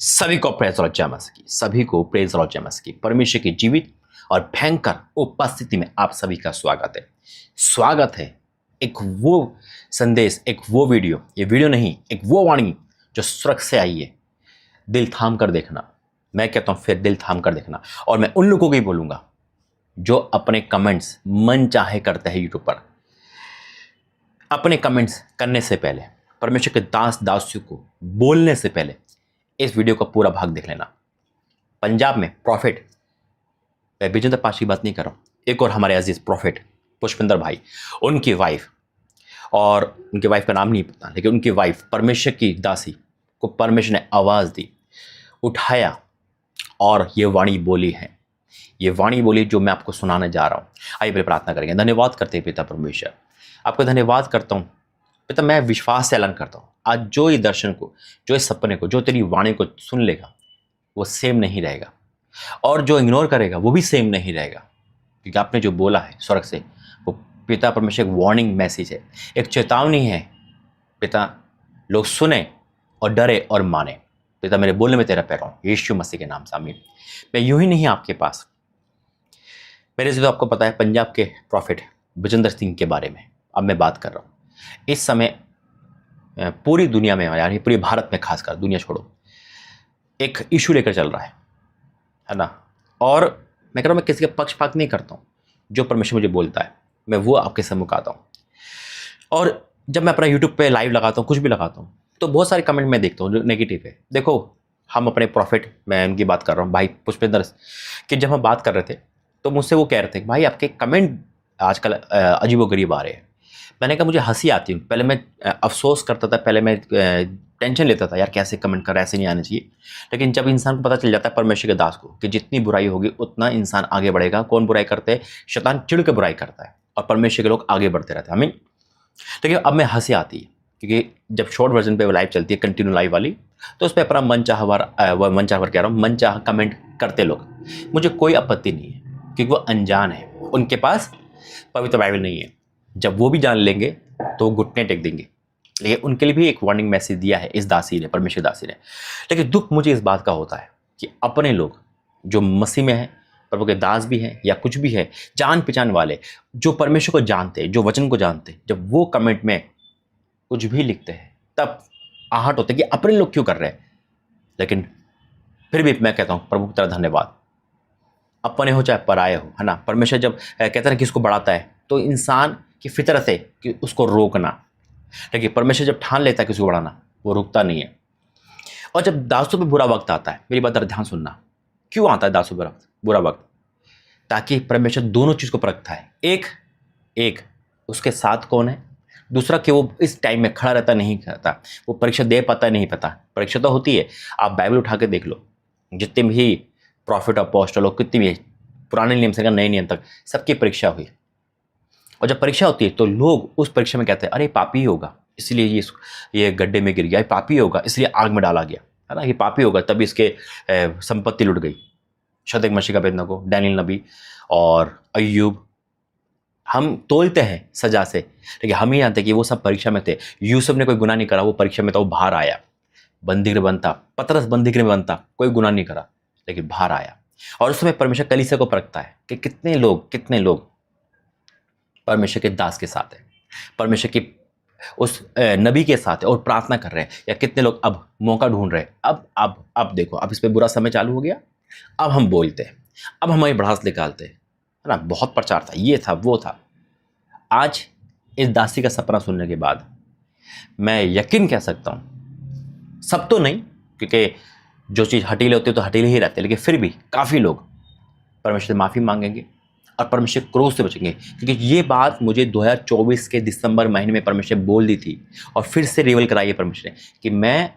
सभी को प्रेज और जय मसीह की, सभी को प्रेज और जय मसीह की। परमेश्वर की जीवित और भयंकर उपस्थिति में आप सभी का स्वागत है। स्वागत है एक वो संदेश, एक वो वीडियो, ये वीडियो नहीं, एक वो वाणी जो स्वर्ग से आई है। दिल थाम कर देखना, मैं कहता हूं फिर दिल थाम कर देखना। और मैं उन लोगों को ही बोलूंगा जो अपने कमेंट्स मन चाहे करते हैं यूट्यूब पर। अपने कमेंट्स करने से पहले, परमेश्वर के दास दासियों को बोलने से पहले इस वीडियो का पूरा भाग देख लेना। पंजाब में प्रॉफिट, मैं विजेंद्र पाश की बात नहीं कर रहा हूँ, एक और हमारे अजीज प्रॉफिट पुष्पिंदर भाई, उनकी वाइफ, और उनकी वाइफ का नाम नहीं पता, लेकिन उनकी वाइफ परमेश्वर की दासी को परमेश्वर ने आवाज़ दी, उठाया और ये वाणी बोली है। ये वाणी बोली जो मैं आपको सुनाने जा रहा हूँ। आइए पहले प्रार्थना करेंगे। धन्यवाद करते हैं पिता परमेश्वर, आपको धन्यवाद करता हूँ पिता। मैं विश्वास से ऐलान करता हूँ आज जो ये दर्शन को, जो इस सपने को, जो तेरी वाणी को सुन लेगा वो सेम नहीं रहेगा, और जो इग्नोर करेगा वो भी सेम नहीं रहेगा, क्योंकि आपने जो बोला है स्वर्ग से वो पिता परमेश्वर एक वार्निंग मैसेज है, एक चेतावनी है पिता। लोग सुने और डरे और माने पिता। मेरे बोलने में तेरा पैर हूँ यीशु मसीह के नाम से आमीन। मैं यूं ही नहीं आपके पास, मेरे से तो आपको पता है पंजाब के प्रॉफिट विजेंद्र सिंह के बारे में अब मैं बात कर रहा हूँ। इस समय पूरी दुनिया में, यानी पूरे भारत में, खासकर दुनिया छोड़ो, एक इशू लेकर चल रहा है ना। और मैं कह रहा हूँ मैं किसी का पक्षपात नहीं करता हूँ, जो परमेश्वर मुझे बोलता है मैं वो आपके सम्मुख आता हूँ। और जब मैं अपना यूट्यूब पे लाइव लगाता हूँ, कुछ भी लगाता हूँ, तो बहुत सारे कमेंट मैं देखता हूँ जो नेगेटिव है। देखो, हम अपने प्रॉफिट, मैं उनकी बात कर रहा हूँ भाई पुष्पेंद्र कि जब हम बात कर रहे थे तो मुझसे वो कह रहे थे भाई आपके कमेंट आजकल अजीबोगरीब आ रहे हैं। मैंने कहा मुझे हंसी आती है। पहले मैं अफसोस करता था, पहले मैं टेंशन लेता था, यार कैसे कमेंट कर रहा है, ऐसे नहीं आना चाहिए। लेकिन जब इंसान को पता चल जाता है परमेश्वर के दास को कि जितनी बुराई होगी उतना इंसान आगे बढ़ेगा। कौन बुराई करते हैं? शैतान चिढ़ के बुराई करता है और परमेश्वर के लोग आगे बढ़ते रहते हैं। आमीन। लेकिन अब मैं हंसी आती है क्योंकि जब शॉर्ट वर्जन पे लाइव चलती है, कंटिन्यू लाइव वाली, तो उस पर अपना मन चाहवर कह रहा हूँ, मन चाह कमेंट करते लोग, मुझे कोई आपत्ति नहीं है, क्योंकि वो अनजान है, उनके पास पवित्र बाइबल नहीं है। जब वो भी जान लेंगे तो घुटने टेक देंगे। लेकिन उनके लिए भी एक वार्निंग मैसेज दिया है इस दासी ने, परमेश्वर दासी ने। लेकिन दुख मुझे इस बात का होता है कि अपने लोग जो मसीह में हैं, प्रभु के दास भी हैं या कुछ भी है, जान पहचान वाले जो परमेश्वर को जानते हैं, जो वचन को जानते हैं, जब वो कमेंट में कुछ भी लिखते हैं तब आहट होते कि अपने लोग क्यों कर रहे हैं। लेकिन फिर भी मैं कहता हूँ प्रभु की तरह धन्यवाद, अपने हो चाहे पराये हो, है ना। परमेश्वर जब कहता है कि इसको बढ़ाता है तो इंसान की फितरत है कि उसको रोकना, लेकिन परमेश्वर जब ठान लेता है कि उसको बढ़ाना, वो रुकता नहीं है। और जब दासों पे बुरा वक्त आता है, मेरी बात ध्यान सुनना, क्यों आता है दासों पर बुरा वक्त? ताकि परमेश्वर दोनों चीज़ को परखता है। एक उसके साथ कौन है, दूसरा कि वो इस टाइम में खड़ा रहता नहीं करता, वो परीक्षा दे पाता नहीं पता। परीक्षा तो होती है, आप बाइबल उठा के देख लो, जितने भी प्रॉफिट अपोस्टल हो, कितनी भी पुराने नियम से नए नियम तक सबकी परीक्षा हुई। और जब परीक्षा होती है तो लोग उस परीक्षा में कहते हैं अरे पापी होगा इसलिए ये गड्ढे में गिर गया, पापी होगा इसलिए आग में डाला गया, है ना, ये पापी होगा तभी इसके संपत्ति लुट गई। शद्रक मशीह का अबेदनगो, डैनियल नबी और अय्यूब, हम तोलते हैं सजा से, लेकिन हम ही जानते कि वो सब परीक्षा में थे। यूसुफ ने कोई गुनाह नहीं करा, वो परीक्षा में था, वो बाहर आया, बंदीगृह बनता, पतरस बंदीगृह में बनता, कोई गुनाह नहीं करा लेकिन बाहर आया। और उस समय परमेश्वर कलीसिया को परखता है कि कितने लोग परमेश्वर के दास के साथ है, परमेश्वर की उस नबी के साथ है और प्रार्थना कर रहे हैं, या कितने लोग अब मौका ढूंढ रहे हैं। अब देखो, अब इस पे बुरा समय चालू हो गया, अब हम बोलते हैं, अब हमारी भड़ास निकालते हैं, है ना। बहुत प्रचार था, ये था वो था। आज इस दासी का सपना सुनने के बाद मैं यकीन कह सकता हूँ, सब तो नहीं, क्योंकि जो चीज़ हटीले होती है तो हटीले ही रहते हैं, लेकिन फिर भी काफ़ी लोग परमेश्वर से माफ़ी मांगेंगे और परमेश्वर क्रोध से बचेंगे। क्योंकि ये बात मुझे 2024 के दिसंबर महीने में परमेश्वर बोल दी थी और फिर से रिवील कराई है परमेश्वर ने कि मैं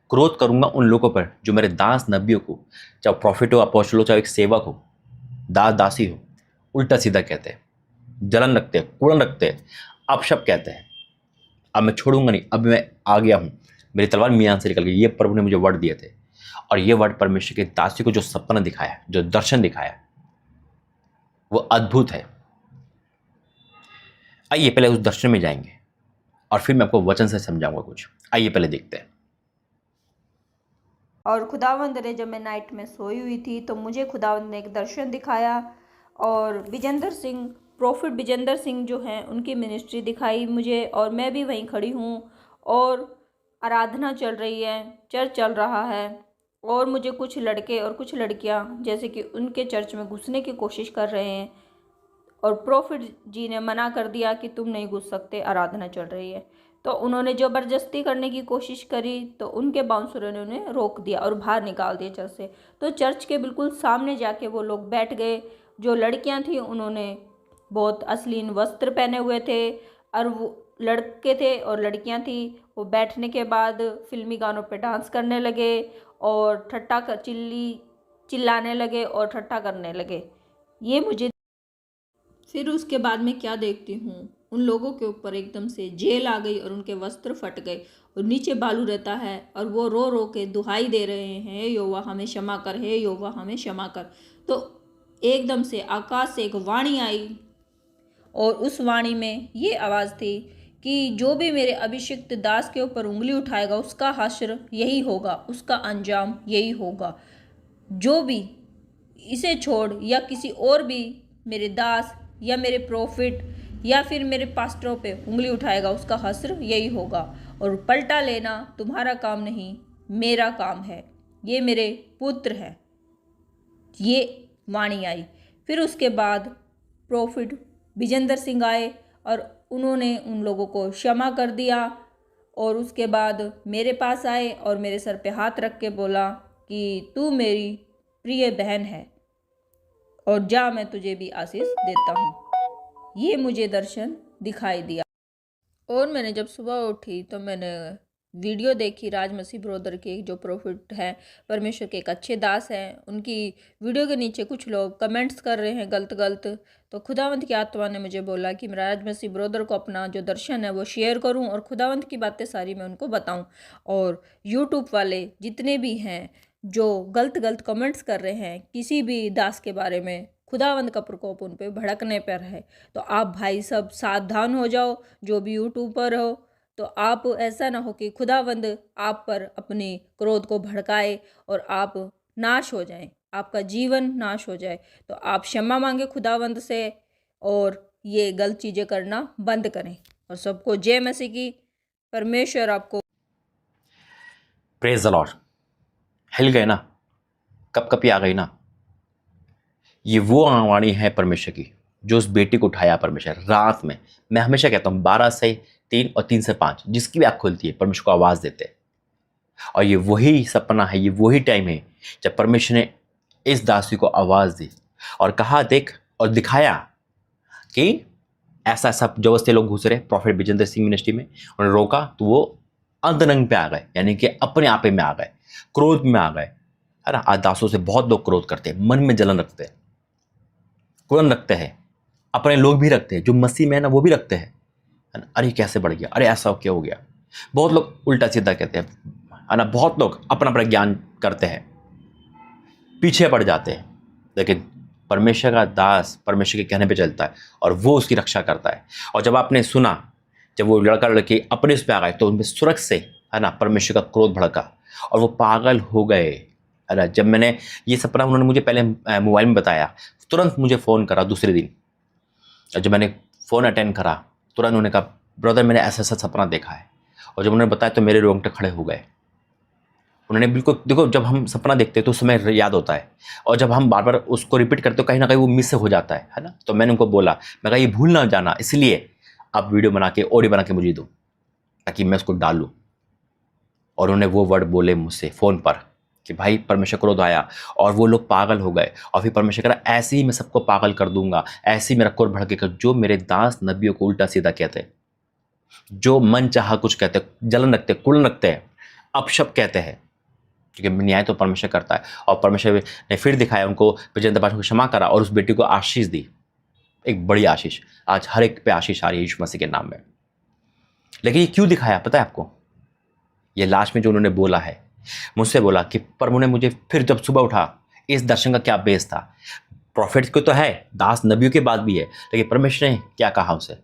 क्रोध करूंगा उन लोगों पर जो मेरे दास नबियों को, चाहे प्रॉफिट हो, अपोस्टल हो, चाहे एक सेवक हो, दास दासी हो, उल्टा सीधा कहते हैं, जलन रखते हैं, कुड़न रखते हैं, अपशब्द कहते हैं। अब मैं छोड़ूंगा नहीं, अब मैं आ गया हूँ, मेरी तलवार मियान से निकल गई। ये प्रभु ने मुझे वर्ड दिए थे, और ये वर्ड परमेश्वर के दासी को जो सपना दिखाया, जो दर्शन दिखाया, वो अद्भुत है। आइए पहले उस दर्शन में जाएंगे और फिर मैं आपको वचन से समझाऊंगा कुछ। आइए पहले देखते हैं। और खुदावंद ने, जब मैं नाइट में सोई हुई थी तो मुझे खुदावंद ने एक दर्शन दिखाया और विजेंद्र सिंह, प्रॉफिट विजेंद्र सिंह जो हैं, उनकी मिनिस्ट्री दिखाई मुझे और मैं भी वहीं खड़ी हूँ और आराधना चल रही है, चर्च चल रहा है और मुझे कुछ लड़के और कुछ लड़कियाँ जैसे कि उनके चर्च में घुसने की कोशिश कर रहे हैं और प्रॉफिट जी ने मना कर दिया कि तुम नहीं घुस सकते, आराधना चल रही है। तो उन्होंने ज़बरदस्ती करने की कोशिश करी तो उनके बाउंसरों ने उन्हें रोक दिया और बाहर निकाल दिया चर्च से। तो चर्च के बिल्कुल सामने जाके वो लोग बैठ गए। जो लड़कियां थीं उन्होंने बहुत अश्लील वस्त्र पहने हुए थे और वो लड़के थे और लड़कियां थी, वो बैठने के बाद फिल्मी गानों पे डांस करने लगे और चिल्लाने लगे और ठट्ठा करने लगे। ये मुझे फिर उसके बाद मैं क्या देखती हूँ, उन लोगों के ऊपर एकदम से जेल आ गई और उनके वस्त्र फट गए और नीचे बालू रहता है और वो रो रो के दुहाई दे रहे हैं, हे यहोवा हमें क्षमा कर, हे यहोवा हमें क्षमा कर। तो एकदम से आकाश से एक वाणी आई और उस वाणी में ये आवाज़ थी कि जो भी मेरे अभिषिक्त दास के ऊपर उंगली उठाएगा उसका हश्र यही होगा, उसका अंजाम यही होगा। जो भी इसे छोड़ या किसी और भी मेरे दास या मेरे प्रॉफिट या फिर मेरे पास्टरों पे उंगली उठाएगा उसका हश्र यही होगा। और पलटा लेना तुम्हारा काम नहीं, मेरा काम है, ये मेरे पुत्र हैं। ये वाणी आई। फिर उसके बाद प्रॉफिट विजेंद्र सिंह आए और उन्होंने उन लोगों को क्षमा कर दिया और उसके बाद मेरे पास आए और मेरे सर पे हाथ रख के बोला कि तू मेरी प्रिय बहन है और जा, मैं तुझे भी आशीष देता हूँ। ये मुझे दर्शन दिखाई दिया। और मैंने जब सुबह उठी तो मैंने वीडियो देखी राज मसीह ब्रदर की, जो प्रॉफिट हैं, परमेश्वर के एक अच्छे दास हैं। उनकी वीडियो के नीचे कुछ लोग कमेंट्स कर रहे हैं गलत गलत। तो खुदावंत की आत्मा ने मुझे बोला कि मैं राज मसीह ब्रदर को अपना जो दर्शन है वो शेयर करूं और खुदावंत की बातें सारी मैं उनको बताऊं। और यूट्यूब वाले जितने भी हैं जो गलत गलत कमेंट्स कर रहे हैं किसी भी दास के बारे में, खुदावंत का प्रकोप उन पे भड़कने पर है। तो आप भाई सब सावधान हो जाओ, जो भी यूट्यूबर हो। तो आप ऐसा ना हो कि खुदावंद आप पर अपने क्रोध को भड़काए और आप नाश हो जाएं, आपका जीवन नाश हो जाए। तो आप क्षमा मांगे खुदावंद से और ये गलत चीज़ें करना बंद करें। और सबको जय मसीह की। परमेश्वर आपको। Praise the Lord. हिल गए ना, कपकपी आ गई ना। ये वो वाणी है परमेश्वर की जो उस बेटी को उठाया परमेश्वर रात में। मैं हमेशा कहता हूँ 12 से 3 और 3 से 5 जिसकी भी आँख खुलती है परमेश्वर को आवाज़ देते हैं। और ये वही सपना है, ये वही टाइम है जब परमेश्वर ने इस दासी को आवाज़ दी और कहा देख और दिखाया कि ऐसा ऐसा जबरदस्ती लोग घुस रहे प्रॉफिट विजेंद्र सिंह मिनिस्ट्री में। उन्होंने रोका तो वो अंतरंग पे आ गए, यानी कि अपने आपे में आ गए, क्रोध में आ गए, है ना। आज दासों से बहुत लोग क्रोध करते हैं, मन में जलन रखते हैं, क्रोध रखते हैं, अपने लोग भी रखते हैं, जो मसीह में है ना वो भी रखते हैं, है ना। अरे कैसे बढ़ गया, अरे ऐसा क्या हो गया। बहुत लोग उल्टा सीधा कहते हैं, है ना। बहुत लोग अपना अपना ज्ञान करते हैं, पीछे पड़ जाते हैं। लेकिन परमेश्वर का दास परमेश्वर के कहने पे चलता है और वो उसकी रक्षा करता है। और जब आपने सुना, जब वो लड़का लड़की अपने उस पर आ गए तो उनमें सुरक्षा से, है ना, परमेश्वर का क्रोध भड़का और वो पागल हो गए, है ना। जब मैंने ये सपना, उन्होंने मुझे पहले मोबाइल में बताया, तुरंत मुझे फ़ोन करा दूसरे दिन। और जब मैंने फ़ोन अटेंड करा तुरंत उन्होंने कहा ब्रदर मैंने ऐसा ऐसा सपना देखा है। और जब उन्होंने बताया तो मेरे रोंगटे खड़े हो गए। उन्होंने बिल्कुल, देखो जब हम सपना देखते हैं तो उस समय याद होता है और जब हम बार बार उसको रिपीट करते हो कहीं ना कहीं वो मिस हो जाता है ना। तो मैंने उनको बोला, मैं कहा ये भूल ना जाना, इसलिए आप वीडियो बना के ऑडियो बना के मुझे दो ताकि मैं उसको डालूँ। और उन्होंने वो वर्ड बोले मुझसे फ़ोन पर कि भाई परमेश्वर क्रोध आया और वो लोग पागल हो गए। और फिर परमेश्वर कहा ऐसे ही मैं सबको पागल कर दूंगा, ऐसे ही मेरा क्रोध भड़केगा। जो मेरे दास नबियों को उल्टा सीधा कहते हैं, जो मन चाहा कुछ कहते हैं, जलन रखते हैं, कुड़न रखते हैं, अपशब्द कहते हैं, क्योंकि न्याय तो परमेश्वर करता है। और परमेश्वर ने फिर दिखाया उनको, विजेंद्र पाठक को क्षमा करा और उस बेटी को आशीष दी, एक बड़ी आशीष। आज हर एक पे आशीष आ रही है यीशु मसीह के नाम में। लेकिन ये क्यों दिखाया पता है आपको? ये लास्ट में जो उन्होंने बोला है, मुझसे बोला कि पर उन्होंने मुझे फिर जब सुबह उठा, इस दर्शन का क्या बेस था। प्रॉफिट को तो है, दास नबियों के बाद भी है, लेकिन परमेश्वर ने क्या कहा उसे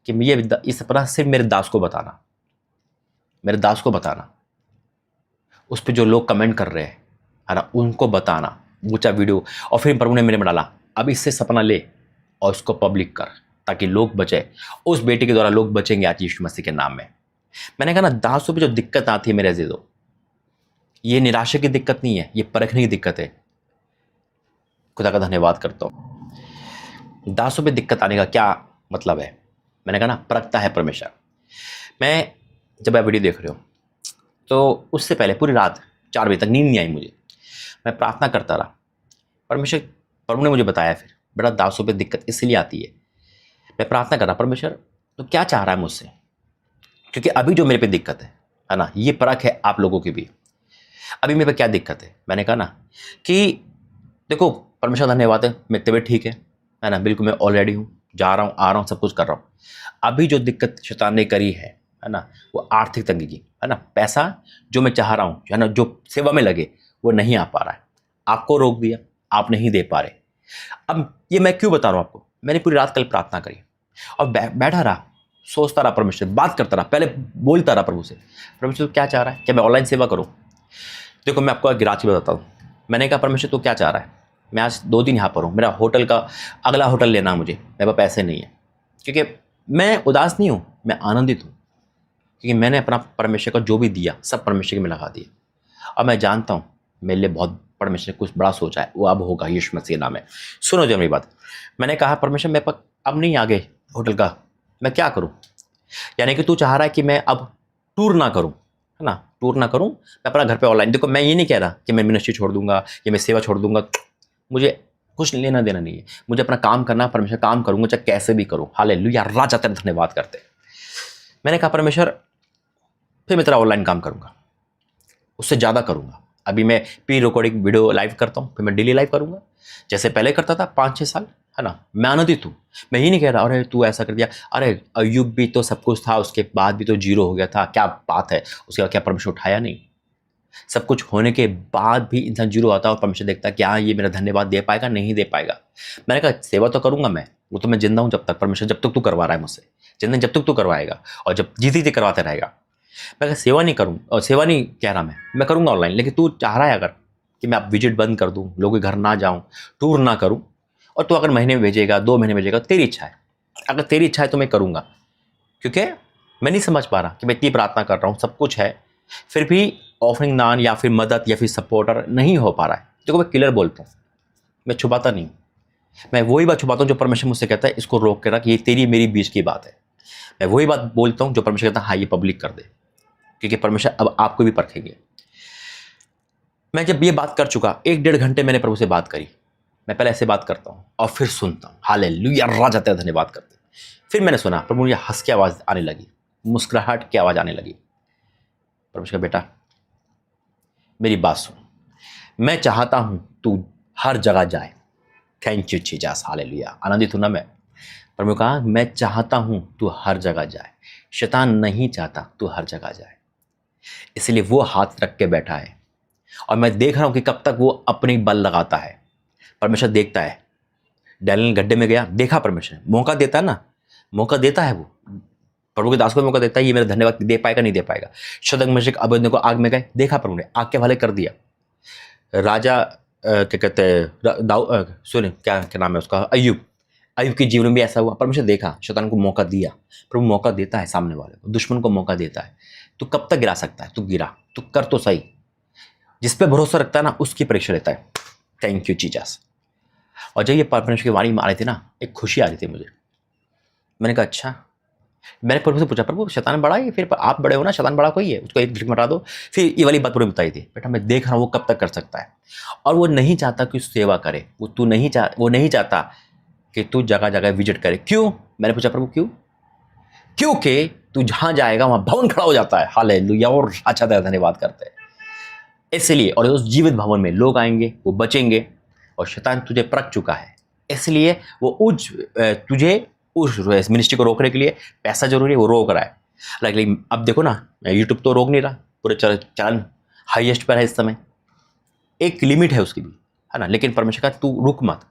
कि ये सपना सिर्फ मेरे दास को बताना, मेरे दास को बताना। उस पर जो लोग कमेंट कर रहे हैं, है ना, उनको बताना, ऊंचा वीडियो, और फिर प्रभु ने मेरे में डाला, अब इससे सपना ले और उसको पब्लिक कर ताकि लोग बचे। उस बेटे के द्वारा लोग बचेंगे आज यीशु मसीह के नाम में। मैंने कहा ना, दासों पे जो दिक्कत आती है मेरे अजीजों, ये निराशा की दिक्कत नहीं है, ये परखने की दिक्कत है। खुदा का धन्यवाद करता हूँ। दासों पे दिक्कत आने का क्या मतलब है? मैंने कहा ना, परखता है परमेश्वर। मैं जब आप वीडियो देख रहे हो तो उससे पहले पूरी रात 4 बजे तक नींद नहीं आई मुझे। मैं प्रार्थना करता रहा। परमेश्वर, प्रभु ने मुझे बताया फिर, बेटा दासों पे दिक्कत इसलिए आती है। मैं प्रार्थना कर रहा, परमेश्वर तो क्या चाह रहा है मुझसे? क्योंकि अभी जो मेरे पे दिक्कत है ना, ये परख है आप लोगों की भी। अभी मेरे पे क्या दिक्कत है? मैंने कहा ना कि देखो परमेश्वर धन्यवाद है, मेरी तबीयत ठीक है ना, बिल्कुल मैं ऑलरेडी हूँ, जा रहा हूँ, आ रहा हूँ, सब कुछ कर रहा हूँ। अभी जो दिक्कत शैतान ने करी है ना, वो आर्थिक तंगी की है ना। पैसा जो मैं चाह रहा हूँ, है ना, जो सेवा में लगे वो नहीं आ पा रहा है। आपको रोक दिया, आप नहीं दे पा रहे। अब ये मैं क्यों बता रहा हूँ आपको? मैंने पूरी रात कल प्रार्थना करी और बैठा रहा, सोचता रहा, परमेश्वर बात करता रहा, पहले बोलता रहा प्रभु से, परमेश्वर क्या चाह रहा है? क्या मैं ऑनलाइन सेवा करूँ? देखो मैं आपको एक राशि बताता हूँ। मैंने कहा परमेश्वर तो क्या चाह रहा है? मैं आज 2 दिन यहाँ पर हूँ, मेरा होटल का अगला होटल लेना है मुझे, मेरे पास पैसे नहीं है। क्योंकि मैं उदास नहीं हूँ, मैं आनंदित हूँ, क्योंकि मैंने अपना परमेश्वर का जो भी दिया सब परमेश्वर के में लगा दिया। अब मैं जानता हूँ मेरे लिए बहुत परमेश्वर ने कुछ बड़ा सोचा है, वो अब होगा यीशु मसीह नाम है। सुनो जो मेरी बात। मैंने कहा परमेश्वर मेरे पास अब नहीं आगे होटल का, मैं क्या करूँ? यानी कि तू चाह रहा है कि मैं अब टूर ना करूँ, है ना, टूर ना करूँ, मैं अपना घर पे ऑनलाइन। देखो मैं ये नहीं कह रहा कि मैं मिनिस्ट्री छोड़ दूंगा या मैं सेवा छोड़ दूंगा, मुझे कुछ लेना देना नहीं है। मुझे अपना काम करना, परमेश्वर काम करूँगा चाहे कैसे भी करूँ। हालेलुया, राजा तेरा धन्यवाद करते। मैंने कहा परमेश्वर फिर मैं तेरा ऑनलाइन काम करूँगा, उससे ज़्यादा करूँगा। अभी मैं प्री रिकॉर्डिंग वीडियो लाइव करता हूँ, फिर मैं डेली लाइव करूँगा जैसे पहले करता था 5-6 साल, है ना। मैं आनंदित हूँ। मैं ही नहीं कह रहा अरे तू ऐसा कर दिया, अरे अय्यूब भी तो सब कुछ था, उसके बाद भी तो जीरो हो गया था, क्या बात है, उसके बाद क्या परमेश्वर उठाया नहीं? सब कुछ होने के बाद भी इंसान जीरो आता है और परमेश्वर देखता है कि हाँ ये मेरा धन्यवाद दे पाएगा, नहीं दे पाएगा। मैंने कहा सेवा तो करूँगा मैं, वो तो मैं जिंदा हूँ जब तक, परमेश्वर जब तक तू करवा रहा है मुझसे, जिंदा जब तक तू करवाएगा और जब जीते करवाते रहेगा। मैं कहा सेवा नहीं करूँ, और सेवा नहीं कह रहा मैं करूँगा ऑनलाइन, लेकिन तू चाह रहा है अगर कि मैं अब विजिट बंद कर दूँ, लोगों के घर ना जाऊँ, टूर ना करूँ, और तू अगर महीने में भेजेगा, 2 महीने में भेजेगा, तेरी इच्छा है। अगर तेरी इच्छा है तो मैं करूँगा, क्योंकि मैं नहीं समझ पा रहा कि मैं इतनी प्रार्थना कर रहा हूँ, सब कुछ है, फिर भी ऑफरिंग दान या फिर मदद या फिर सपोर्टर नहीं हो पा रहा है। देखो मैं क्लियर बोलता हूँ, मैं छुपाता नहीं हूँ। मैं वही बात छुपाता हूँ जो परमेश्वर मुझसे कहता है इसको रोक के रख, ये तेरी मेरी बीच की बात है। मैं वही बात बोलता हूँ जो परमेश्वर कहता है हाँ ये पब्लिक कर दे, क्योंकि परमेश्वर अब आपको भी परखेंगे। मैं जब ये बात कर चुका, 1-1.5 घंटे मैंने प्रभु से बात करी। मैं पहले ऐसे बात करता हूँ और फिर सुनता हूँ, हालेलुया, राजा तेरा धन्यवाद करते। फिर मैंने सुना, प्रभु मुझे हंस की आवाज़ आने लगी, मुस्कुराहट की आवाज़ आने लगी। परमेश्वर बेटा मेरी बात सुन, मैं चाहता हूँ तू हर जगह जाए। थैंक यू जीसस, हालेलुया, आनंदित हूँ ना मैं। प्रभु कहा मैं चाहता हूँ तू हर जगह जाए, शैतान नहीं चाहता तू हर जगह जाए, इसलिए वो हाथ रख के बैठा है और मैं देख रहा हूँ कि कब तक वो अपनी बल लगाता है। परमेश्वर देखता है। डैनियल गड्ढे में गया, देखा परमेश्वर मौका देता है ना, मौका देता है वो, प्रभु के दास को मौका देता है, ये मेरा धन्यवाद दे पाएगा नहीं दे पाएगा। शद्रक मेशक अबेदनगो को आग में गए, देखा प्रभु ने, आग के हवाले कर दिया। राजा क्या कहते हैं, सुने क्या क्या नाम है उसका, अय्यूब के जीवन में भी ऐसा हुआ। परमेश्वर देखा, शैतान को मौका दिया। प्रभु मौका देता है सामने वाले को, दुश्मन को मौका देता है। तू कब तक गिरा सकता है? तू गिरा, तू कर तो सही। जिस पे भरोसा रखता है ना उसकी परीक्षा लेता है। Thank you Jesus. और जब ये परमेश्वर की वाणी में आ रही थी ना, एक खुशी आ रही थी मुझे। मैंने कहा अच्छा, मैंने प्रभु से पूछा प्रभु शैतान बड़ा है, फिर आप बड़े हो ना, शैतान बड़ा कोई है, उसको एक झिक मटा दो। फिर ये वाली बात पूरी बताई थी, बेटा मैं देख रहा हूँ वो कब तक कर सकता है, और वो नहीं चाहता कि सेवा करे, वो नहीं चाहता कि तू जगह जगह विजिट करे। क्यों? मैंने पूछा प्रभु क्यों? क्योंकि तू जहाँ जाएगा वहाँ भवन खड़ा हो जाता है। हालेलुया, और अच्छा धन्यवाद करते हैं इसलिए। और उस जीवित भवन में लोग आएंगे, वो बचेंगे, और शैतान तुझे परख चुका है, इसलिए वो तुझे उस मिनिस्ट्री को रोकने के लिए पैसा जरूरी है, वो रोक रहा है। लेकिन अब देखो ना, यूट्यूब तो रोक नहीं रहा, पूरे चलन हाईएस्ट पर है इस समय, एक लिमिट है उसकी भी, है ना। लेकिन परमेश्वर का तू रुक मत,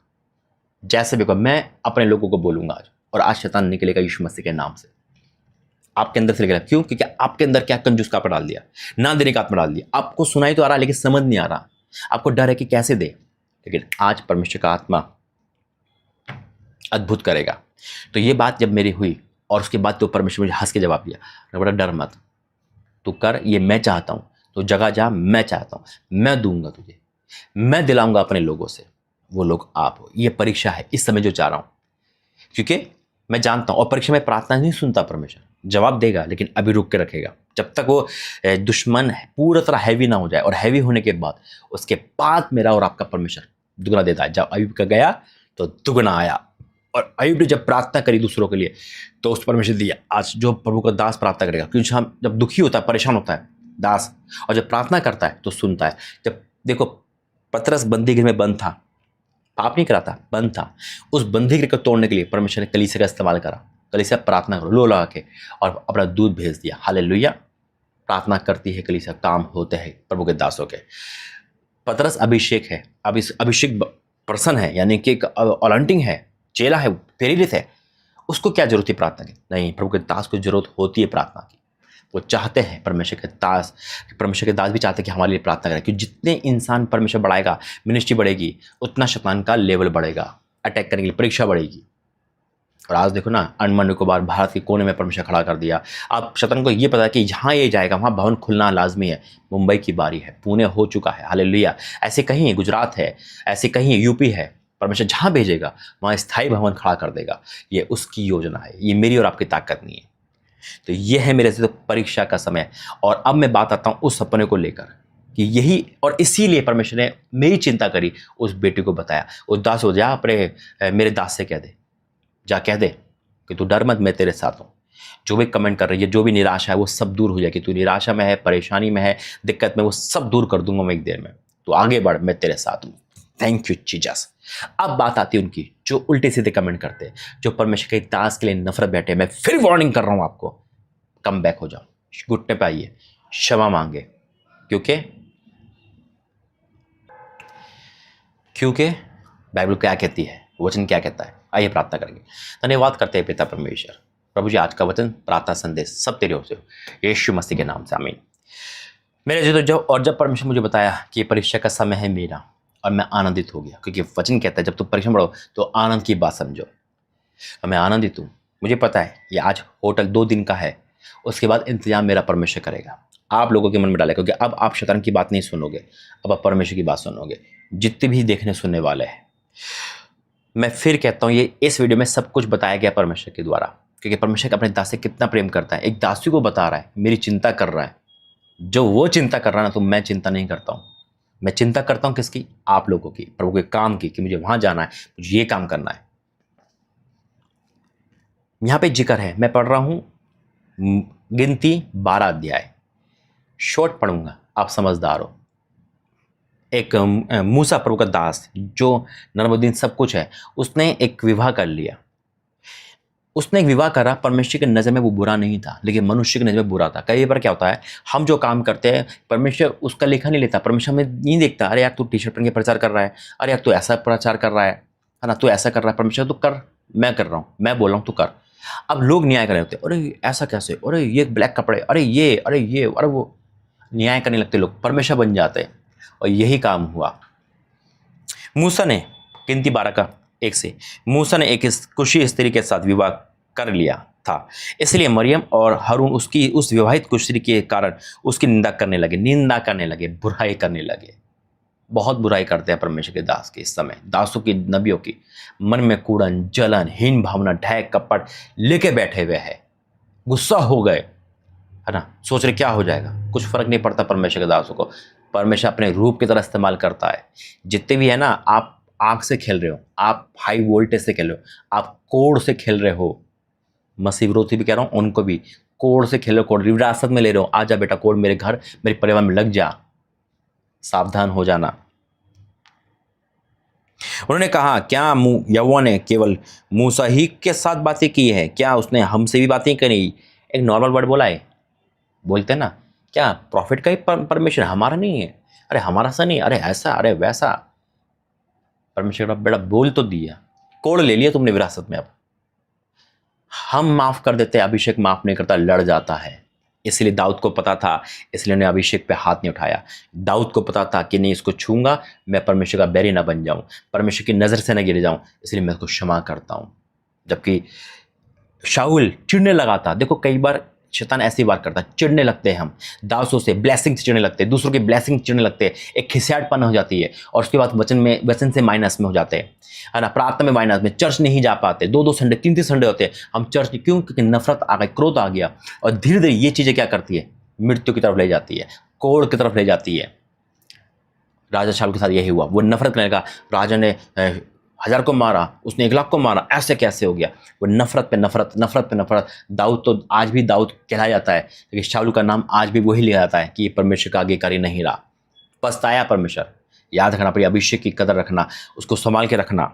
जैसे भी मैं अपने लोगों को बोलूंगा आज, और आज शैतान निकलेगा यीशु मसीह के नाम से। आपके अंदर से निकला। क्यों? क्योंकि आपके अंदर क्या कंजूस का डाल दिया, ना देने का आत्मा डाल दिया। आपको सुनाई तो आ रहा है लेकिन समझ नहीं आ रहा, आपको डर है कि कैसे दे। लेकिन आज परमेश्वर का आत्मा अद्भुत करेगा। तो ये बात जब मेरी हुई और उसके बाद तो परमेश्वर मुझे हंस के जवाब दिया, बोला डर मत, तू कर, ये मैं चाहता हूँ, तो जगह जा, मैं चाहता हूँ, मैं दूंगा तुझे, मैं दिलाऊंगा अपने लोगों से, वो लोग आप हो। ये परीक्षा है इस समय जो चाह रहा हूँ, क्योंकि मैं जानता हूँ। और परीक्षा में प्रार्थना नहीं सुनता, परमेश्वर जवाब देगा लेकिन अभी रुक के रखेगा जब तक वो दुश्मन पूरा तरह हैवी ना हो जाए। और हैवी होने के बाद उसके बाद मेरा और आपका परमेश्वर दुगना देता है। जब अयुब का गया तो दुगना आया। और अयुब ने जब प्रार्थना करी दूसरों के लिए तो उस परमेश्वर दिया। आज जो प्रभु का दास प्रार्थना करेगा, क्योंकि हम जब दुखी होता है, परेशान होता है दास, और जब प्रार्थना करता है तो सुनता है। जब देखो पतरस बंदीगृह में बंद था, पाप नहीं करा था, बंद था, उस बंदीगृह को तोड़ने के लिए परमेश्वर ने कलीसिया का इस्तेमाल करा। कलीसिया प्रार्थना करो लो लगा के, और अपना दूध भेज दिया। हालेलुया। प्रार्थना करती है कलीसिया, काम होते हैं प्रभु के दासों के। पतरस अभिषेक है, अब इस अभिषेक पर्सन है, यानी कि एक ऑलंटिंग है, चेला है, प्रेरित है। उसको क्या जरूरत है प्रार्थना की? नहीं, प्रभु के दास को जरूरत होती है प्रार्थना की। वो चाहते हैं परमेश्वर के दास भी चाहते हैं कि हमारे लिए प्रार्थना करें। क्योंकि जितने इंसान परमेश्वर बढ़ाएगा, मिनिस्ट्री बढ़ेगी, उतना शैतान का लेवल बढ़ेगा, अटैक करने के लिए परीक्षा बढ़ेगी। और आज देखो ना, अंडमान निकोबार भारत के कोने में परमेश्वर खड़ा कर दिया। अब शैतान को ये पता है कि जहाँ ये जाएगा वहाँ भवन खुलना लाजमी है। मुंबई की बारी है, पुणे हो चुका है, हालेलुया। ऐसे कहीं है, गुजरात है, ऐसे कहीं यूपी है। परमेश्वर जहाँ भेजेगा वहाँ स्थायी भवन खड़ा कर देगा। ये उसकी योजना है, ये मेरी और आपकी ताकत नहीं है। तो ये है मेरे से तो परीक्षा का समय। और अब मैं बात आता हूँ उस सपने को लेकर कि यही, और इसीलिए परमेश्वर ने मेरी चिंता करी, उस बेटे को बताया, उस दास हो जा, अपने मेरे दास से कह दे, जा कह दे कि तू डर मत, मैं तेरे साथ हूँ। जो भी कमेंट कर रही है, जो भी निराशा है, वो सब दूर हो जाएगी। तू निराशा में है, परेशानी में है, दिक्कत में, वो सब दूर कर दूंगा मैं एक देर में। तो आगे बढ़, मैं तेरे साथ हूँ। Thank you Jesus. अब बात आती है उनकी जो उल्टे सीधे कमेंट करते हैं, जो परमेश्वर के दास के लिए नफरत बैठे। मैं फिर वार्निंग कर रहा हूँ आपको, कम बैक हो जाओ, घुटने पे आइए, क्षमा मांगे, क्योंकि बाइबल क्या कहती है, वचन क्या कहता है। आइए प्रार्थना करेंगे। धन्यवाद करते हैं पिता परमेश्वर। प्रभु जी, आज का वचन, प्रार्थना, संदेश सब तेरे हो से हो, यीशु मसीह के नाम से आमीन। मेरे जी, तो जब परमेश्वर मुझे बताया कि ये परीक्षा का समय है मेरा, और मैं आनंदित हो गया, क्योंकि वचन कहता है जब तुम परीक्षा में पढ़ो तो आनंद की बात समझो। और मैं आनंदित हूँ। मुझे पता है ये आज होटल 2 दिन का है, उसके बाद इंतजाम मेरा परमेश्वर करेगा। आप लोगों के मन में डालेगा, क्योंकि अब आप शैतान की बात नहीं सुनोगे, अब आप परमेश्वर की बात सुनोगे, जितने भी देखने सुनने वाले हैं। मैं फिर कहता हूँ, ये इस वीडियो में सब कुछ बताया गया परमेश्वर के द्वारा, क्योंकि परमेश्वर अपने दास से कितना प्रेम करता है। एक दासी को बता रहा है, मेरी चिंता कर रहा है। जो वो चिंता कर रहा है ना, तो मैं चिंता नहीं करता हूँ। मैं चिंता करता हूँ किसकी? आप लोगों की, प्रभु के काम की, कि मुझे वहां जाना है, मुझे ये काम करना है। यहां पे जिक्र है, मैं पढ़ रहा हूं गिनती 12 अध्याय, शॉर्ट पढ़ूंगा, आप समझदार हो। एक मूसा प्रभु का दास, जो नर्मदीन सब कुछ है, उसने एक विवाह कर लिया। उसने एक विवाह करा, परमेश्वर की नज़र में वो बुरा नहीं था, लेकिन मनुष्य की नज़र में बुरा था। कई बार क्या होता है, हम जो काम करते हैं परमेश्वर उसका लेखा नहीं लेता। परमेश्वर हमें नहीं देखता, अरे यार तू टी शर्ट पहन के प्रचार कर रहा है, अरे यार तू ऐसा प्रचार कर रहा है ना, तू ऐसा कर रहा है। परमेश्वर तू कर, मैं कर रहा हूँ, मैं बोल रहा हूँ तू कर। अब लोग न्याय कर रहे होते, अरे ऐसा कैसे, अरे ये ब्लैक कपड़े, अरे वो न्याय करने लगते लोग, परमेश्वर बन जाते हैं। और यही काम हुआ। मूसा ने, गिनती 12:1 से, मूसा ने एक कुशी स्त्री के साथ विवाह कर लिया था, इसलिए मरियम और हारून उसकी उस विवाहित कुशी के कारण उसकी निंदा करने लगे, बुराई करने लगे। बहुत बुराई करते हैं परमेश्वर के दास के इस समय, दासों की, नबियों की। मन में कूड़न, जलन, हीन भावना, ढय कपट लेके बैठे हुए हैं, गुस्सा हो गए, है ना, सोच रहे क्या हो जाएगा। कुछ फर्क नहीं पड़ता परमेश्वर के दासों को। परमेश्वर अपने रूप की तरह इस्तेमाल करता है। जितने भी है ना, आप आग से खेल रहे हो, आप हाई वोल्टेज से खेल रहे हो, आप कोड से खेल रहे हो, मसीह विरोधी भी कह रहा हूँ, उनको भी कोड से खेल रहे हो, कोड विरासत में ले रहे हो। आ जा बेटा, कोड मेरे घर, मेरे परिवार में लग जा, सावधान हो जाना। उन्होंने कहा, क्या यहोवा ने केवल मूसा ही के साथ बातें की है? क्या उसने हमसे भी बातें करी? एक नॉर्मल वर्ड बोला है, बोलते हैं ना, क्या प्रॉफिट का ही परमेश्वर, हमारा नहीं है? अरे हमारा सा नहीं, अरे ऐसा, अरे वैसा। परमेश्वर का बेटा बोल तो दिया, कोड ले लिया तुमने विरासत में। अब हम माफ़ कर देते, अभिषेक माफ़ नहीं करता, लड़ जाता है। इसलिए दाऊद को पता था, इसलिए उन्हें अभिषेक पे हाथ नहीं उठाया। दाऊद को पता था कि नहीं, इसको छूंगा मैं परमेश्वर का बैरी ना बन जाऊं, परमेश्वर की नज़र से न गिर जाऊं, इसलिए मैं उसको क्षमा करता हूं। जबकि शाऊल चिढ़ने लगा था। देखो कई बार शैतान ऐसी बात करता है, चिढ़ने लगते हैं हम दासों से, ब्लेसिंग से चिढ़ने लगते हैं, दूसरों की ब्लेसिंग से चिढ़ने लगते हैं, एक खिसियाटपन हो जाती है और उसके बाद वचन से माइनस में हो जाते हैं, है ना, प्रार्थना में माइनस में, चर्च नहीं जा पाते, 2-2 संडे 3-3 संडे होते हैं हम चर्च क्यों? क्योंकि नफरत आ गई, क्रोध आ गया। और धीरे धीरे ये चीज़ें क्या करती है? मृत्यु की तरफ ले जाती है, कोड़ की तरफ ले जाती है। राजा शाऊल के साथ यही हुआ। वो नफरत करने लगा, राजा ने 1000 को मारा, उसने 1 लाख को मारा, ऐसे कैसे हो गया? वो नफरत पे नफरत, नफरत पे नफरत। दाऊद तो आज भी दाऊद कहलाया जाता है, लेकिन शाऊल का नाम आज भी वही लिया जाता है कि ये परमेश्वर का आज्ञाकारी नहीं रहा, पछताया परमेश्वर। याद रखना पड़ेगा, अभिषेक की कदर रखना, उसको संभाल के रखना।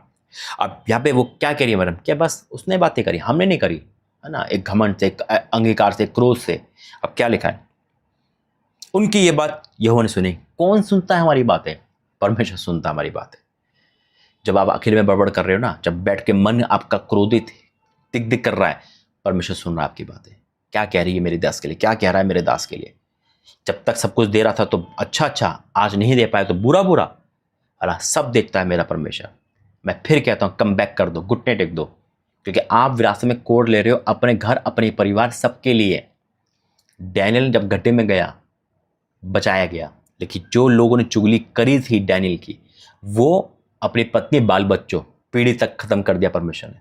अब यहाँ पे वो क्या कह रही है मैडम? क्या बस उसने बातें करी, हमने नहीं करी, है ना, एक घमंड से, एक अंगीकार से, क्रोध से। अब क्या लिखा है? उनकी ये बात यहोवा ने सुनी। कौन सुनता है हमारी बातें? परमेश्वर सुनता है हमारी बातें। जब आप अकेले में बड़बड़ कर रहे हो ना, जब बैठ के मन आपका क्रोधित दिक दिक कर रहा है, परमेश्वर सुन रहा है आपकी बातें। क्या कह रही है मेरे दास के लिए, क्या कह रहा है मेरे दास के लिए। जब तक सब कुछ दे रहा था तो अच्छा अच्छा, आज नहीं दे पाया तो बुरा बुरा, अल्लाह सब देखता है मेरा परमेश्वर। मैं फिर कहता हूँ, कम बैक कर दो, घुटने टेक दो, क्योंकि आप विरासत में कोड ले रहे हो अपने घर, अपने परिवार, सबके लिए। डैनियल जब गड्ढे में गया, बचाया गया, लेकिन जो लोगों ने चुगली करी थी डैनियल की, वो अपनी पत्नी, बाल बच्चों, पीढ़ी तक खत्म कर दिया परमेश्वर ने।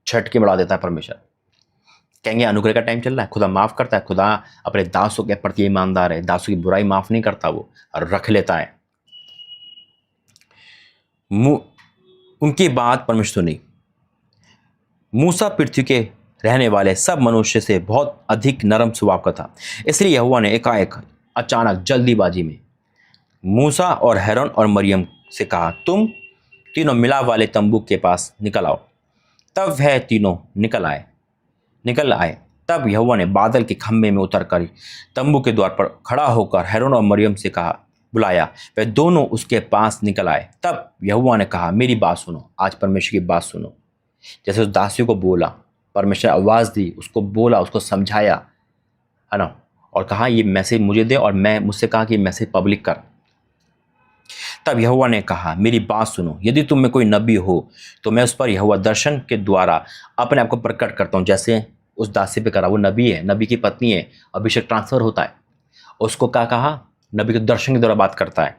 छटके बढ़ा देता है परमेश्वर। कहेंगे अनुग्रह का टाइम चल रहा है, खुदा माफ करता है, खुदा अपने दासों के प्रति ईमानदार है, दासों की बुराई माफ नहीं करता वो, और रख लेता है। उनकी बात परमेश्वर सुनी। मूसा पृथ्वी के रहने वाले सब मनुष्य से बहुत अधिक नरम स्वभाव का था, इसलिए यहोवा ने एकाएक अचानक जल्दीबाजी में मूसा और हैरोन और मरियम से कहा, तुम तीनों मिलाप वाले तंबू के पास निकल आओ। तब वह तीनों निकल आए। तब यहोवा ने बादल के खंभे में उतरकर तंबू के द्वार पर खड़ा होकर हैरोन और मरियम से कहा, बुलाया। वह दोनों उसके पास निकल आए। तब यहोवा ने कहा, मेरी बात सुनो। आज परमेश्वर की बात सुनो। जैसे उस दासियों को बोला, परमेश्वर आवाज़ दी, उसको बोला, उसको समझाया, है ना, और कहा ये मैसेज मुझे दे, और मुझसे कहा कि मैसेज पब्लिक कर। तब यहोवा ने कहा, मेरी बात सुनो। यदि तुम में कोई नबी हो तो मैं उस पर यहोवा दर्शन के द्वारा अपने आप को प्रकट करता हूँ, जैसे उस दासी पे करा। वो नबी है, नबी की पत्नी है, अभिषेक ट्रांसफर होता है। उसको क्या कहा? नबी के दर्शन के द्वारा बात करता है,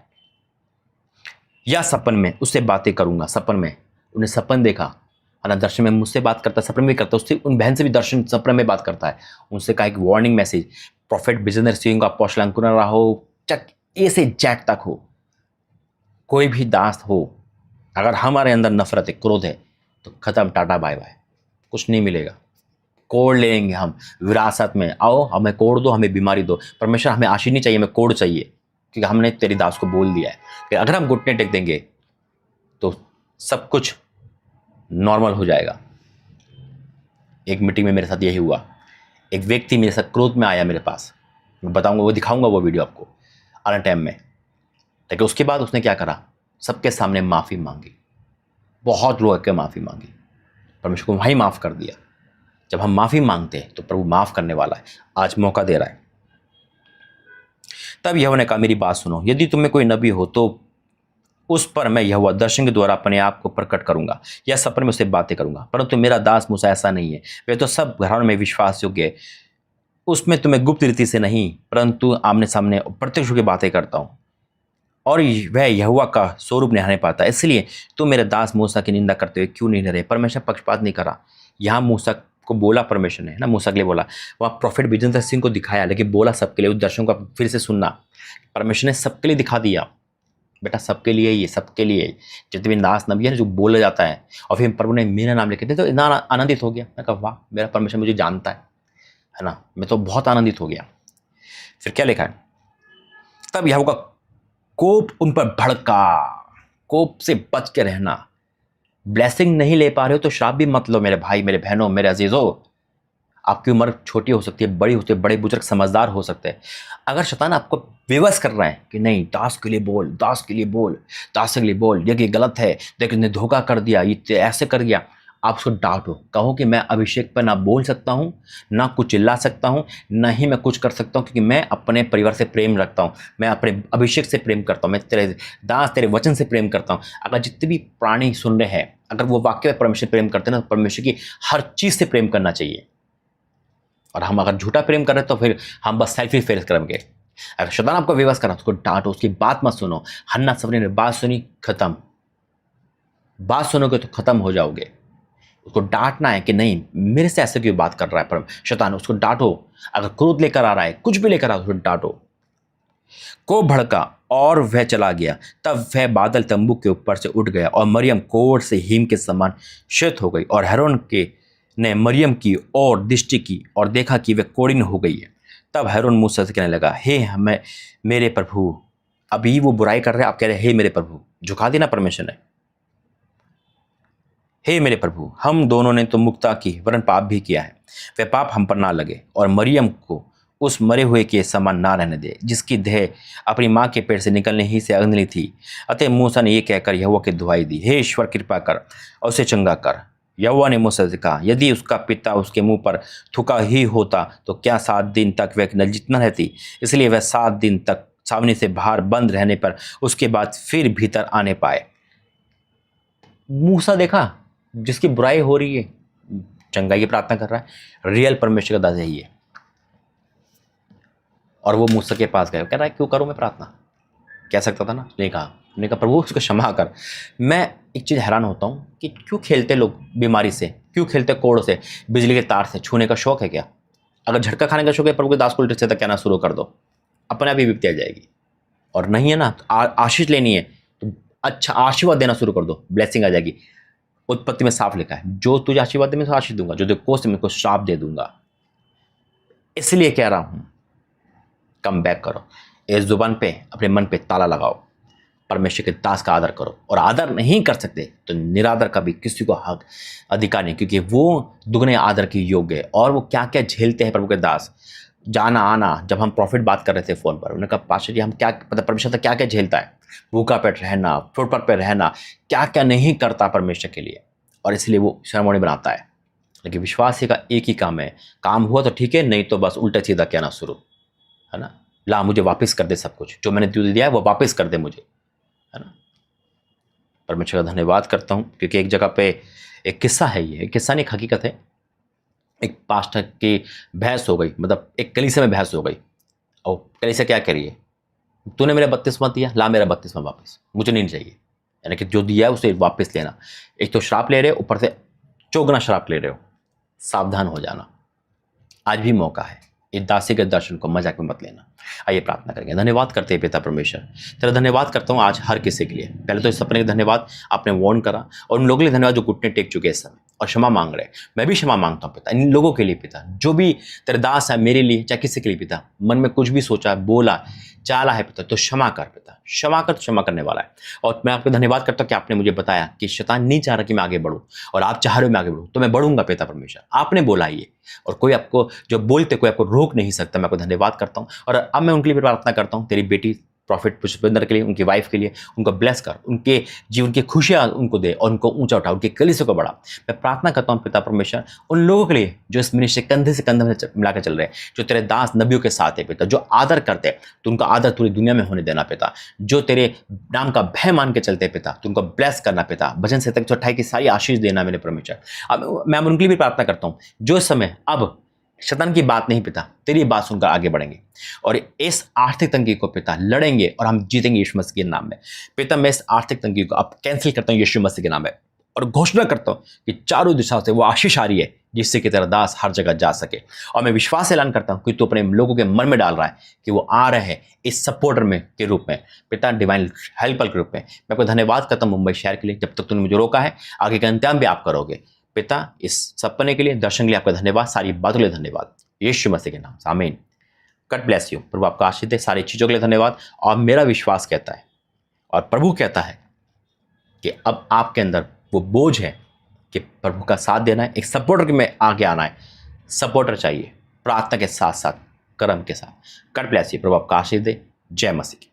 या सपन में उससे बातें करूंगा। सपन में उन्हें सपन देखा, है ना, दर्शन में मुझसे बात करता है, सपन में करता है, उससे उन बहन से भी दर्शन सपन में बात करता है। उनसे कहा एक warning message, profit business Singh, apostle Ankur हो, चक ए से जैक तक हो, कोई भी दास हो, अगर हमारे अंदर नफरत है, क्रोध है, तो खत्म, टाटा बाय बाय, कुछ नहीं मिलेगा। कोड़ लेंगे हम विरासत में। आओ हमें कोड़ दो, हमें बीमारी दो। परमेश्वर हमें आशीष नहीं चाहिए, हमें कोड़ चाहिए, क्योंकि हमने तेरी दास को बोल दिया है कि अगर हम घुटने टेक देंगे तो सब कुछ नॉर्मल हो जाएगा। एक मीटिंग में मेरे साथ यही हुआ। एक व्यक्ति मेरे साथ क्रोध में आया मेरे पास, मैं बताऊंगा, वो दिखाऊंगा वो वीडियो आपको आने टाइम में। लेकिन उसके बाद उसने क्या करा? सबके सामने माफ़ी मांगी, बहुत रो के माफ़ी मांगी, परमेश्वर को वहीं माफ़ कर दिया। जब हम माफ़ी मांगते हैं तो प्रभु माफ़ करने वाला है, आज मौका दे रहा है। तब यहोवा ने कहा, मेरी बात सुनो। यदि तुम में कोई नबी हो तो उस पर मैं यहोवा दर्शन के द्वारा अपने आप को प्रकट करूंगा, या सपन में उससे बातें करूंगा। परंतु मेरा दास मूसा ऐसा नहीं है, वे तो सब घरानों में विश्वास योग्य है। उसमें तुम्हें गुप्त रीति से नहीं, परंतु आमने सामने प्रत्यक्ष की बातें करता हूँ, और वह यहोवा का स्वरूप निहारने पाता है। इसलिए तुम मेरे दास मूसा की निंदा करते हुए क्यों नहीं रहे? परमेश्वर पक्षपात नहीं करा। यहाँ मूसा को बोला परमेश्वर ने, ना, मूसा के लिए बोला, वहाँ प्रॉफिट बिजनेस सिंह को दिखाया, लेकिन बोला सबके लिए। उस दर्शन को फिर से सुनना, परमेश्वर ने सबके लिए दिखा दिया, बेटा सबके लिए, ये सबके लिए। जितने भी दास नबी है जो बोला जाता है, और फिर प्रभु ने मेरा नाम लेके तो इतना आनंदित हो गया। मैं कहा वाह, मेरा परमेश्वर मुझे जानता है ना, मैं तो बहुत आनंदित हो गया। फिर क्या लिखा है? तब यहोवा का कोप उन पर भड़का। कोप से बच के रहना। ब्लेसिंग नहीं ले पा रहे हो तो श्राप भी मत लो मेरे भाई, मेरे बहनों, मेरे अजीजों। आपकी उम्र छोटी हो सकती है, बड़ी होती है, बड़े बुजुर्ग समझदार हो सकते हैं। अगर शैतान आपको विवश कर रहा है कि नहीं, दास के लिए बोल, दास के लिए बोल, दास के लिए बोल, ये गलत है, देखो इसने धोखा कर दिया, ये ऐसे कर गया, आप उसको डांटो, कहो कि मैं अभिषेक पर ना बोल सकता हूँ, ना कुछ चिल्ला सकता हूँ, ना ही मैं कुछ कर सकता हूँ, क्योंकि मैं अपने परिवार से प्रेम रखता हूँ, मैं अपने अभिषेक से प्रेम करता हूँ, मैं तेरे दास तेरे वचन से प्रेम करता हूँ। अगर जितने भी प्राणी सुन रहे हैं, अगर वो वाक्य में परमेश्वर प्रेम करते हैं ना, तो परमेश्वर की हर चीज़ से प्रेम करना चाहिए। और हम अगर झूठा प्रेम कर रहे हैं तो फिर हम बस सेल्फी फेस करेंगे। अगर शैतान आपको विवश करा तो उसको डांटो, उसकी बात मत सुनो। हन्ना सबने बात सुनी, खत्म। बात सुनोगे तो खत्म हो जाओगे। उसको डांटना है कि नहीं, मेरे से ऐसे क्यों बात कर रहा है पर शैतान, उसको डांटो। अगर क्रोध लेकर आ रहा है, कुछ भी लेकर आ रहा है, उसको डांटो। को भड़का और वह चला गया। तब वह बादल तंबू के ऊपर से उठ गया और मरियम कोढ़ से हिम के समान श्वेत हो गई। और हेरोन के ने मरियम की ओर दृष्टि की और देखा कि वह कोढ़िन हो गई है। तब हेरोन मूसा से कहने लगा, हे हमें मेरे प्रभु, अभी वो बुराई कर रहे हैं, आप कह रहे हैं हे मेरे प्रभु। झुका देना परमेश्वर ने। हे मेरे प्रभु, हम दोनों ने तो मुक्ता की वरन पाप भी किया है, वह पाप हम पर ना लगे और मरियम को उस मरे हुए के समान ना रहने दे, जिसकी देह अपनी माँ के पेट से निकलने ही से अग्नि थी। अतः मूसा ने यह कहकर यहोवा की दुहाई दी, हे ईश्वर कृपा कर और उसे चंगा कर। यहोवा ने मूसा से कहा, यदि उसका पिता उसके मुंह पर थूका ही होता तो क्या 7 दिन तक वह नलजित न रहती? इसलिए वह 7 दिन तक छावनी से बाहर बंद रहने पर उसके बाद फिर भीतर आने पाए। मूसा देखा जिसकी बुराई हो रही है, चंगाई की प्रार्थना कर रहा है। रियल परमेश्वर का दास यही है। और वो मूसा के पास गया, कह रहा है क्यों करूं मैं प्रार्थना? कह सकता था ना, नहीं कहा। उन्होंने कहा प्रभु उसको क्षमा कर। मैं एक चीज़ हैरान होता हूँ कि क्यों खेलते लोग बीमारी से, क्यों खेलते कोड़ से, बिजली के तार से। छूने का शौक है क्या? अगर झटका खाने का शौक है, प्रभु के दास को उल्टे सीधा कहना शुरू कर दो, अपने आप ही विपत्ति आ जाएगी। और नहीं है ना, आशीष लेनी है तो अच्छा आशीर्वाद देना शुरू कर दो, ब्लेसिंग आ जाएगी। उत्पत्ति में साफ लिखा है, जो तुझे आशीर्वाद दे मैं आशीष दूंगा, जो तुझे कोस मैं को श्राप दे दूंगा। इसलिए कह रहा हूं, कम बैक करो। इस जुबान पे अपने मन पे ताला लगाओ। परमेश्वर के दास का आदर करो, और आदर नहीं कर सकते तो निरादर का भी किसी को हक अधिकार नहीं, क्योंकि वो दुगने आदर के योग्य है। और वो क्या क्या झेलते हैं प्रभु के दास, जाना आना। जब हम प्रॉफिट बात कर रहे थे फोन पर, उन्होंने कहा पास्टर जी हम क्या पता परमेश्वर क्या क्या झेलता है, भूखा पेट रहना, फुटपाथ पे रहना, क्या क्या नहीं करता परमेश्वर के लिए। और इसलिए वो सेरेमनी बनाता है। लेकिन विश्वासी का एक ही काम है, काम हुआ तो ठीक है, नहीं तो बस उल्टा सीधा कहना शुरू, है ना। ला मुझे वापस कर दे, सब कुछ जो मैंने तुझे दिया है वो वापस कर दे मुझे, है ना। परमेश्वर का धन्यवाद करता हूँ, क्योंकि एक जगह पे एक किस्सा है, ये एक किस्सा नहीं एक हकीकत है। एक पास्टर की बहस हो गई, मतलब एक कलीसिया में बहस हो गई। और कलीसिया क्या करिए, तूने मेरा 32वां दिया, ला मेरा 32वां वापस, मुझे नहीं चाहिए। यानी कि जो दिया है उसे वापस लेना। एक तो श्राप ले रहे हो, ऊपर से चौगुना श्राप ले रहे हो। सावधान हो जाना, आज भी मौका है। इस दासी के दर्शन को मजाक में मत लेना। आइए प्रार्थना करेंगे। धन्यवाद करते हैं पिता परमेश्वर, तेरा धन्यवाद करता हूँ आज हर किसी के लिए। पहले तो इस सपने का धन्यवाद, आपने वार्न करा, और उन लोगों के लिए धन्यवाद जो घुटने टेक चुके हैं इस समय और क्षमा मांग रहे हैं। मैं भी क्षमा मांगता हूँ पिता, इन लोगों के लिए पिता, जो भी तेरे दास है मेरे लिए, चाहे किसी के लिए पिता, मन में कुछ भी सोचा, बोला, चाला है पिता, तो क्षमा कर पिता, क्षमा कर, क्षमा करने वाला है। और मैं आपको धन्यवाद करता हूँ कि आपने मुझे बताया कि शैतान नहीं चाह रहा कि मैं आगे बढ़ूँ, और आप चाह रहे हो मैं आगे बढ़ूँ, तो मैं बढ़ूंगा पिता परमेश्वर। आपने बोला ये, और कोई आपको जो बोलते कोई आपको रोक नहीं सकता। मैं आपको धन्यवाद करता हूँ, और अब मैं उनके लिए प्रार्थना करता हूँ, तेरी बेटी प्रॉफिट पुष्पेंद्र के लिए, उनकी वाइफ के लिए, उनको ब्लेस कर, उनके जीवन की खुशियां उनको दे और उनको ऊंचा उठा, उनके कलीसिया को बढ़ा। मैं प्रार्थना करता हूँ पिता परमेश्वर उन लोगों के लिए जो इस मिनिस्ट्री कंधे से कंधे मिलाकर चल रहे हैं, जो तेरे दास नबियों के साथ है पिता, जो आदर करते हैं, तो उनका आदर पूरी दुनिया में होने देना पिता। जो तेरे नाम का भय मान के चलते हैं पिता, तो उनको ब्लेस करना पिता। भजन से तक 128 की सारी आशीष देना मेरे परमेश्वर। अब मैं उनके लिए भी प्रार्थना करता हूँ जो इस समय अब शैतान की बात नहीं पिता, तेरी बात सुनकर आगे बढ़ेंगे और इस आर्थिक तंगी को पिता लड़ेंगे और हम जीतेंगे यीशु मसीह के नाम में। पिता मैं इस आर्थिक तंगी को अब कैंसिल करता हूँ यीशु मसीह के नाम में, और घोषणा करता हूँ कि चारों दिशाओं से वो आशीष आ रही है जिससे कि तेरा दास हर जगह जा सके। और मैं विश्वास ऐलान करता हूँ कि तू अपने लोगों के मन में डाल रहा है कि वो आ रहे हैं इस सपोर्टर में के रूप में पिता, डिवाइन हेल्पर के रूप में। मैं आपको धन्यवाद करता हूँ मुंबई शहर के लिए, जब तक तूने मुझे रोका है, आगे का इंतजाम भी आप करोगे पिता। इस सपने के लिए, दर्शन के लिए आपका धन्यवाद, सारी बातों के लिए धन्यवाद, यीशु मसीह के नाम से आमीन। God bless you. प्रभु आपका आशीष दे, सारी चीज़ों के लिए धन्यवाद। और मेरा विश्वास कहता है और प्रभु कहता है कि अब आपके अंदर वो बोझ है कि प्रभु का साथ देना है, एक सपोर्टर में आगे आना है। सपोर्टर चाहिए, प्रार्थना के साथ साथ कर्म के साथ। God bless you. प्रभु आपका आशीष दे। जय मसीह।